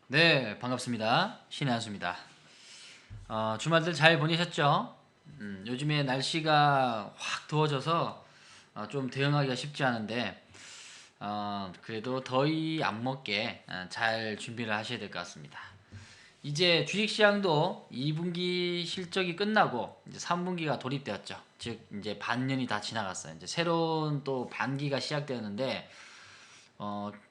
네, 반갑습니다. 신의 한수입니다. 주말들 잘 보내셨죠? 요즘에 날씨가 확 더워져서 좀 대응하기가 쉽지 않은데 그래도 더위 안 먹게 잘 준비를 하셔야 될 것 같습니다. 이제 주식시장도 2분기 실적이 끝나고 이제 3분기가 돌입되었죠. 즉 이제 반년이 다 지나갔어요. 이제 새로운 또 반기가 시작되었는데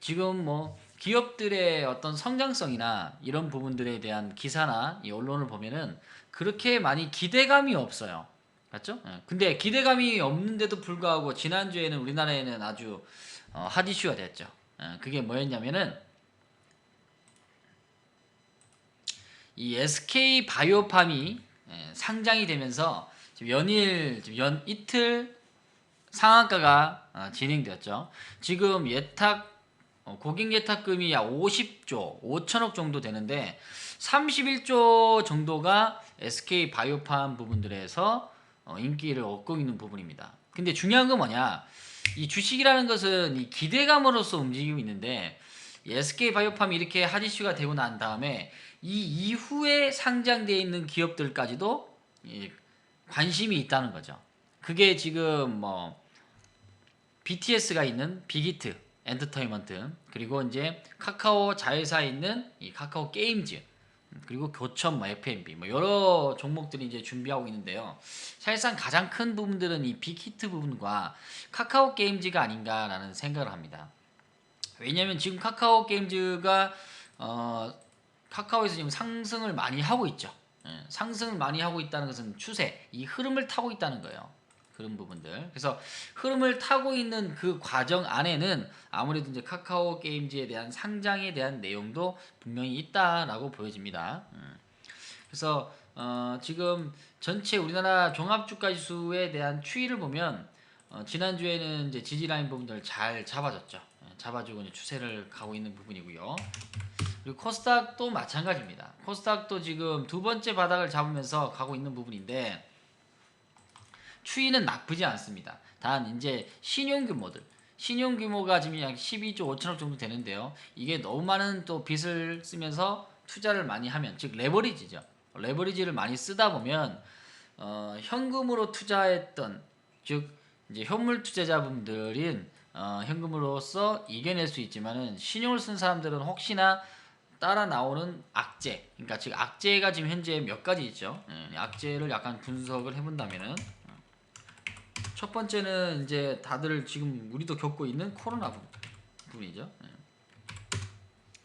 지금 뭐 기업들의 어떤 성장성이나 이런 부분들에 대한 기사나 이 언론을 보면은 그렇게 많이 기대감이 없어요. 맞죠? 예. 근데 기대감이 없는데도 불구하고 지난주에는 우리나라에는 아주 핫 이슈가 됐죠. 그게 뭐였냐면은 이 SK 바이오팜이 상장이 되면서 지금 연일 지금 연 이틀 상한가가 진행되었죠. 지금 고객 예탁금이 약 50조 5천억 정도 되는데 31조 정도가 SK 바이오팜 부분들에서 인기를 얻고 있는 부분입니다. 근데 중요한 건 뭐냐? 이 주식이라는 것은 이 기대감으로서 움직이고 있는데 SK 바이오팜이 이렇게 핫 이슈가 되고 난 다음에 이 이후에 상장되어 있는 기업들까지도 관심이 있다는 거죠. 그게 지금 뭐 BTS가 있는 빅히트 엔터테인먼트, 그리고 이제 카카오 자회사에 있는 이 카카오 게임즈, 그리고 교천, 뭐 F&B, 뭐 여러 종목들이 이제 준비하고 있는데요. 사실상 가장 큰 부분들은 이 빅히트 부분과 카카오 게임즈가 아닌가라는 생각을 합니다. 왜냐하면 지금 카카오 게임즈가 어, 카카오에서 지금 상승을 많이 하고 있죠. 상승을 많이 하고 있다는 것은 추세, 이 흐름을 타고 있다는 거예요. 그런 부분들. 그래서 흐름을 타고 있는 그 과정 안에는 아무래도 이제 카카오 게임즈에 대한 상장에 대한 내용도 분명히 있다라고 보여집니다. 그래서 지금 전체 우리나라 종합주가지수에 대한 추이를 보면 지난주에는 이제 지지라인 부분들을 잘 잡아줬죠. 잡아주고 이제 추세를 가고 있는 부분이고요. 그리고 코스닥도 마찬가지입니다. 코스닥도 지금 두 번째 바닥을 잡으면서 가고 있는 부분인데 추이는 나쁘지 않습니다. 단 이제 신용 규모가 지금 약 12조 5천억 정도 되는데요. 이게 너무 많은 또 빚을 쓰면서 투자를 많이 하면, 즉 레버리지죠. 레버리지를 많이 쓰다 보면 현금으로 투자했던, 즉 이제 현물 투자자분들인 현금으로서 이겨낼 수 있지만은 신용을 쓴 사람들은 혹시나 따라 나오는 악재, 그러니까 즉 악재가 지금 현재 몇 가지 있죠. 악재를 약간 분석을 해본다면은 첫 번째는 이제 다들 지금 우리도 겪고 있는 코로나 부분이죠.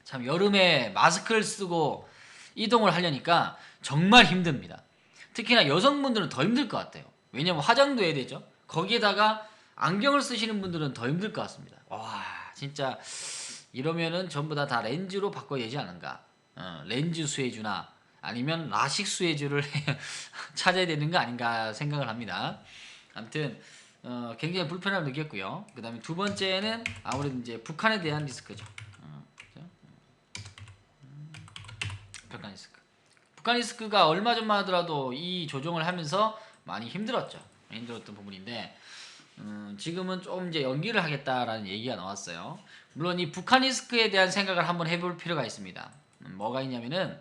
참 여름에 마스크를 쓰고 이동을 하려니까 정말 힘듭니다. 특히나 여성분들은 더 힘들 것 같아요. 왜냐면 화장도 해야 되죠. 거기에다가 안경을 쓰시는 분들은 더 힘들 것 같습니다. 와, 진짜 이러면은 전부 다 렌즈로 바꿔야 되지 않은가. 렌즈 수혜주나 아니면 라식 수혜주를 찾아야 되는 거 아닌가 생각을 합니다. 아무튼 굉장히 불편함을 느꼈고요. 그 다음에 두 번째는 아무래도 이제 북한에 대한 리스크죠. 그죠? 북한 리스크. 북한 리스크가 얼마 전만 하더라도 이 조정을 하면서 많이 힘들었죠. 힘들었던 부분인데 지금은 좀 이제 연기를 하겠다라는 얘기가 나왔어요. 물론 이 북한 리스크에 대한 생각을 한번 해볼 필요가 있습니다. 뭐가 있냐면은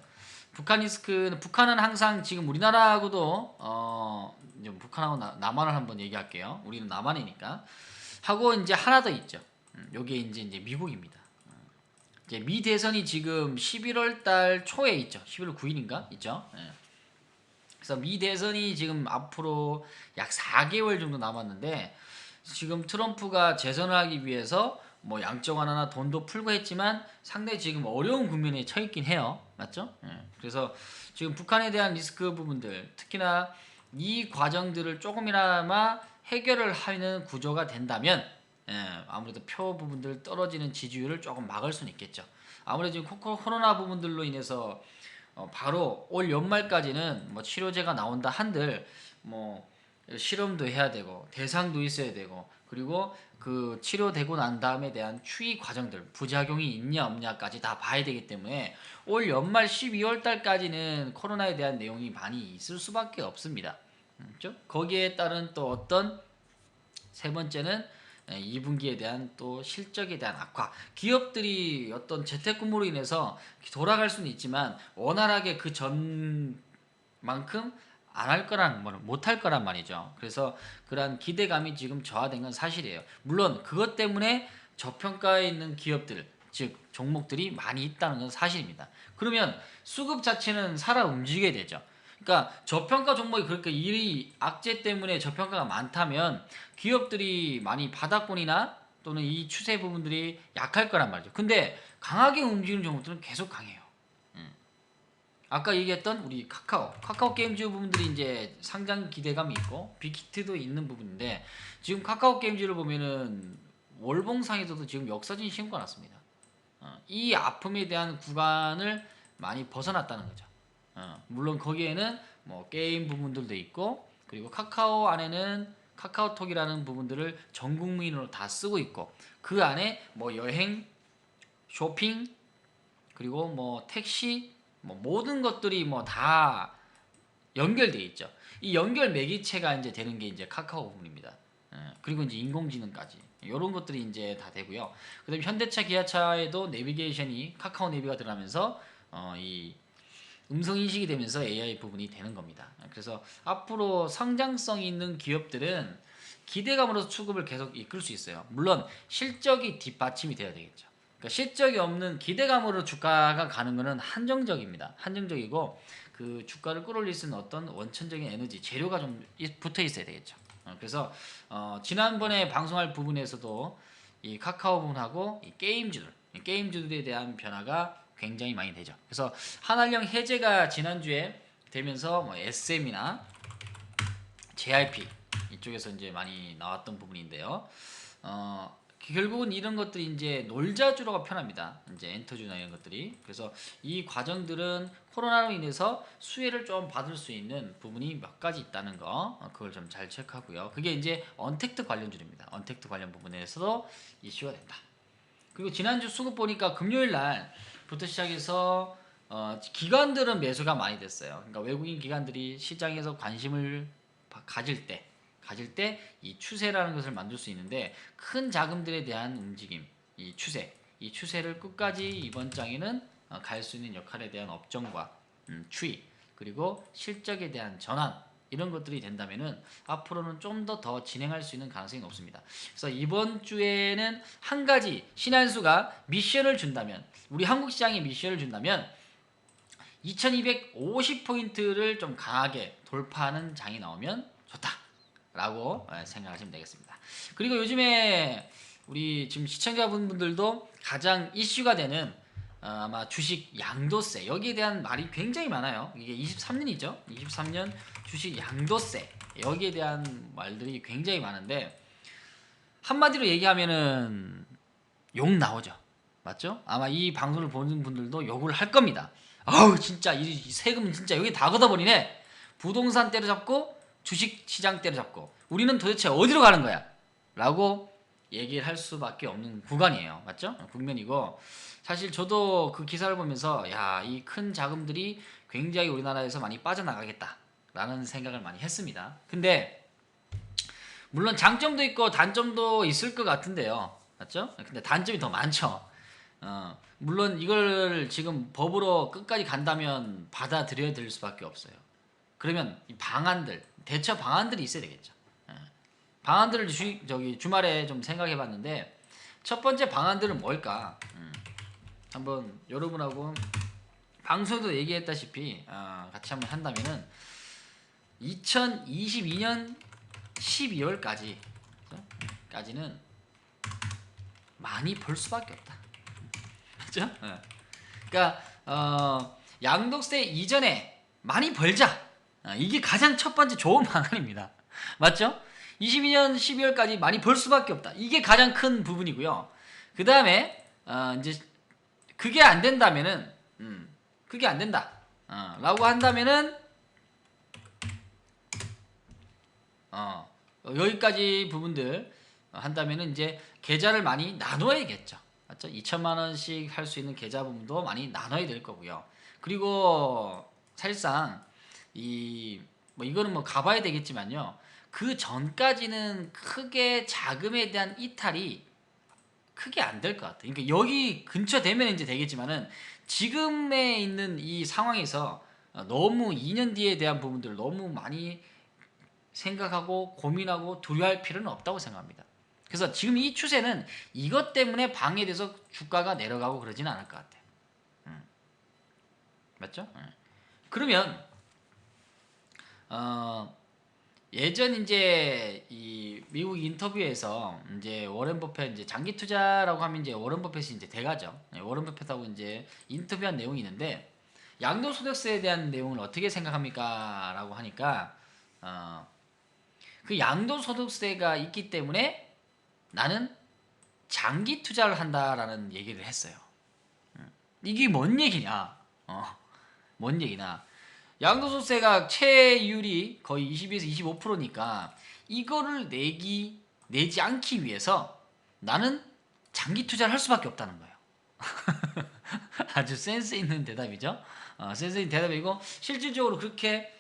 북한은 항상 지금 우리나라하고도 이제 북한하고 남한을 한번 얘기할게요. 우리는 남한이니까 하고 이제 하나 더 있죠. 요게 이제 미국입니다. 이제 미 대선이 지금 11월 달 초에 있죠. 11월 9일인가 있죠. 예. 그래서 미 대선이 지금 앞으로 약 4개월 정도 남았는데 지금 트럼프가 재선을 하기 위해서 뭐 양적 완화나 돈도 풀고 했지만 상당히 지금 어려운 국면에 처했긴 해요. 맞죠? 예. 그래서 지금 북한에 대한 리스크 부분들, 특히나 이 과정들을 조금이나마 해결을 하는 구조가 된다면 아무래도 표 부분들 떨어지는 지지율을 조금 막을 수는 있겠죠. 아무래도 지금 코로나 부분들로 인해서 바로 올 연말까지는 뭐 치료제가 나온다 한들 뭐 실험도 해야 되고 대상도 있어야 되고, 그리고 그 치료되고 난 다음에 대한 추이 과정들, 부작용이 있냐 없냐까지 다 봐야 되기 때문에 올 연말 12월 달까지는 코로나에 대한 내용이 많이 있을 수밖에 없습니다. 그렇죠? 거기에 따른 또 어떤 세 번째는 2분기에 대한 또 실적에 대한 악화, 기업들이 어떤 재택근무로 인해서 돌아갈 수는 있지만 원활하게 그 전만큼 안 할 거란 못할 거란 말이죠. 그래서 그러한 기대감이 지금 저하된 건 사실이에요. 물론 그것 때문에 저평가에 있는 기업들, 즉 종목들이 많이 있다는 건 사실입니다. 그러면 수급 자체는 살아 움직여야 되죠. 그러니까 저평가 종목이 그렇게 일이 악재 때문에 저평가가 많다면 기업들이 많이 바닥권이나 또는 이 추세 부분들이 약할 거란 말이죠. 근데 강하게 움직이는 종목들은 계속 강해요. 아까 얘기했던 우리 카카오 게임즈 부분들이 이제 상장 기대감이 있고 빅히트도 있는 부분인데 지금 카카오 게임즈를 보면은 월봉상에서도 지금 역사진 신고가 났습니다. 이 아픔에 대한 구간을 많이 벗어났다는 거죠. 물론 거기에는 뭐 게임 부분들도 있고 그리고 카카오 안에는 카카오톡이라는 부분들을 전 국민으로 다 쓰고 있고 그 안에 뭐 여행, 쇼핑 그리고 뭐 택시 뭐 모든 것들이 뭐 다 연결돼 있죠. 이 연결 매개체가 이제 되는 게 이제 카카오 부분입니다. 그리고 이제 인공지능까지 이런 것들이 이제 다 되고요. 그다음에 현대차, 기아차에도 내비게이션이 카카오 내비가 들어가면서 이 음성 인식이 되면서 AI 부분이 되는 겁니다. 그래서 앞으로 성장성 있는 기업들은 기대감으로서 수급을 계속 이끌 수 있어요. 물론 실적이 뒷받침이 돼야 되겠죠. 그러니까 실적이 없는 기대감으로 주가가 가는 것은 한정적입니다. 한정적이고 그 주가를 끌어올릴 수 있는 어떤 원천적인 에너지, 재료가 좀 붙어 있어야 되겠죠. 지난번에 방송할 부분에서도 이 카카오 부분하고 이 게임주들에 대한 변화가 굉장히 많이 되죠. 그래서 한알령 해제가 지난주에 되면서 뭐 SM이나 JRP 이쪽에서 이제 많이 나왔던 부분인데요. 결국은 이런 것들이 이제 놀자주로가 편합니다. 이제 엔터주나 이런 것들이. 그래서 이 과정들은 코로나로 인해서 수혜를 좀 받을 수 있는 부분이 몇 가지 있다는 거, 그걸 좀 잘 체크하고요. 그게 이제 언택트 관련주입니다. 언택트 관련 부분에서도 이슈가 된다. 그리고 지난주 수급 보니까 금요일 날부터 시작해서 기관들은 매수가 많이 됐어요. 그러니까 외국인 기관들이 시장에서 관심을 가질 때 이 추세라는 것을 만들 수 있는데 큰 자금들에 대한 움직임, 이 추세를 끝까지 이번 장에는 갈 수 있는 역할에 대한 업종과 추이 그리고 실적에 대한 전환 이런 것들이 된다면은 앞으로는 좀 더 진행할 수 있는 가능성이 높습니다. 그래서 이번 주에는 한 가지 신한수가 미션을 준다면 우리 한국 시장에 미션을 준다면 2250포인트를 좀 강하게 돌파하는 장이 나오면 좋다라고 생각하시면 되겠습니다. 그리고 요즘에 우리 지금 시청자분들도 가장 이슈가 되는 아마 주식 양도세 여기에 대한 말이 굉장히 많아요. 이게 23년이죠. 23년 주식 양도세 여기에 대한 말들이 굉장히 많은데 한마디로 얘기하면은 욕 나오죠. 맞죠? 아마 이 방송을 보는 분들도 욕을 할 겁니다. 아우 진짜 이 세금 진짜 여기 다 걷어버리네. 부동산 때려잡고 주식시장 때려잡고 우리는 도대체 어디로 가는 거야? 라고 얘기를 할 수밖에 없는 구간이에요. 맞죠? 국면이고 사실 저도 그 기사를 보면서 야, 이 큰 자금들이 굉장히 우리나라에서 많이 빠져나가겠다라는 생각을 많이 했습니다. 근데 물론 장점도 있고 단점도 있을 것 같은데요. 맞죠? 근데 단점이 더 많죠. 물론 이걸 지금 법으로 끝까지 간다면 받아들여야 될 수밖에 없어요. 그러면 이 방안들, 대처 방안들이 있어야 되겠죠. 방안들을 주말에 좀 생각해 봤는데 첫 번째 방안들은 뭘까? 한번 여러분하고 방송에도 얘기했다시피 같이 한번 한다면은 2022년 12월까지는 많이 벌 수밖에 없다. 그렇죠? 그러니까 양도세 이전에 많이 벌자. 이게 가장 첫 번째 좋은 방안입니다. 맞죠? 22년 12월까지 많이 벌 수밖에 없다. 이게 가장 큰 부분이고요. 그 다음에 이제 그게 안 된다면은 그게 안 된다. 라고 한다면은 여기까지 부분들 한다면은 이제 계좌를 많이 나눠야겠죠. 맞죠? 2천만 원씩 할 수 있는 계좌 부분도 많이 나눠야 될 거고요. 그리고 사실상 뭐 이거는 뭐 가봐야 되겠지만요. 그 전까지는 크게 자금에 대한 이탈이 크게 안 될 것 같아요. 그러니까 여기 근처 되면 이제 되겠지만은 지금에 있는 이 상황에서 너무 2년 뒤에 대한 부분들을 너무 많이 생각하고 고민하고 두려워할 필요는 없다고 생각합니다. 그래서 지금 이 추세는 이것 때문에 방해돼서 주가가 내려가고 그러지는 않을 것 같아요. 맞죠? 그러면 어, 예전 이제 이 미국 인터뷰에서 이제 워렌 버핏 이제 장기 투자라고 하면 이제 워렌 버핏이 이제 대가죠. 워렌 버핏하고 이제 인터뷰한 내용이 있는데 양도소득세에 대한 내용을 어떻게 생각합니까?라고 하니까 그 양도소득세가 있기 때문에 나는 장기 투자를 한다라는 얘기를 했어요. 이게 뭔 얘기냐? 뭔 얘기나? 양도소득세가 채율이 거의 22에서 25%니까 이거를 내지 않기 위해서 나는 장기 투자를 할 수밖에 없다는 거예요. 아주 센스 있는 대답이죠. 센스 있는 대답이고 실질적으로 그렇게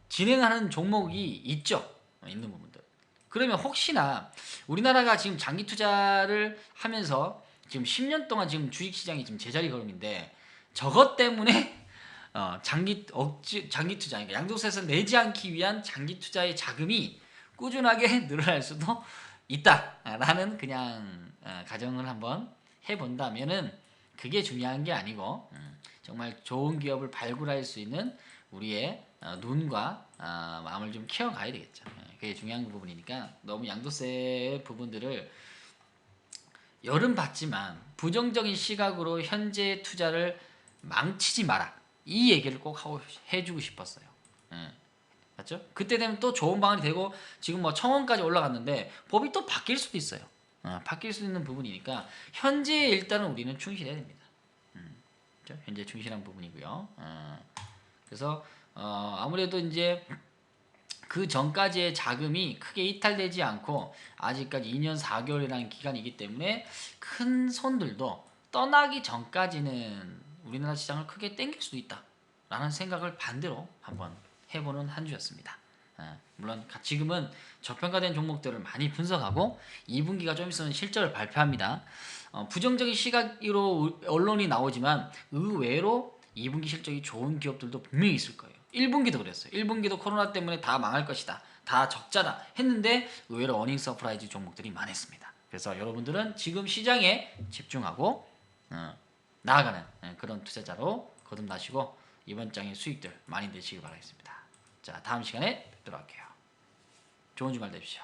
진행하는 종목이 있죠. 있는 부분들. 그러면 혹시나 우리나라가 지금 장기 투자를 하면서 지금 10년 동안 지금 주식시장이 지금 제자리 걸음인데 저것 때문에 장기 투자, 그러니까 양도세에서 내지 않기 위한 장기 투자의 자금이 꾸준하게 늘어날 수도 있다라는 그냥 가정을 한번 해본다면은 그게 중요한 게 아니고 정말 좋은 기업을 발굴할 수 있는 우리의 눈과 마음을 좀 키워가야 되겠죠. 그게 중요한 부분이니까 너무 양도세 부분들을 열은 받지만 부정적인 시각으로 현재 투자를 망치지 마라. 이 얘기를 꼭 하고 해주고 싶었어요. 맞죠? 그때 되면 또 좋은 방안이 되고 지금 뭐 청원까지 올라갔는데 법이 또 바뀔 수도 있어요. 바뀔 수 있는 부분이니까 현재 일단은 우리는 충실해야 됩니다. 그렇죠? 현재 충실한 부분이고요. 그래서 아무래도 이제 그 전까지의 자금이 크게 이탈되지 않고 아직까지 2년 4개월이라는 기간이기 때문에 큰 손들도 떠나기 전까지는 우리나라 시장을 크게 땡길 수도 있다라는 생각을 반대로 한번 해보는 한 주였습니다. 물론 지금은 저평가된 종목들을 많이 분석하고 2분기가 좀 있으면 실적을 발표합니다. 부정적인 시각으로 언론이 나오지만 의외로 2분기 실적이 좋은 기업들도 분명히 있을 거예요. 1분기도 그랬어요. 1분기도 코로나 때문에 다 망할 것이다. 다 적자다 했는데 의외로 어닝 서프라이즈 종목들이 많았습니다. 그래서 여러분들은 지금 시장에 집중하고 나아가는 그런 투자자로 거듭나시고 이번 장의 수익들 많이 내시길 바라겠습니다. 자, 다음 시간에 뵙도록 할게요. 좋은 주말 되십시오.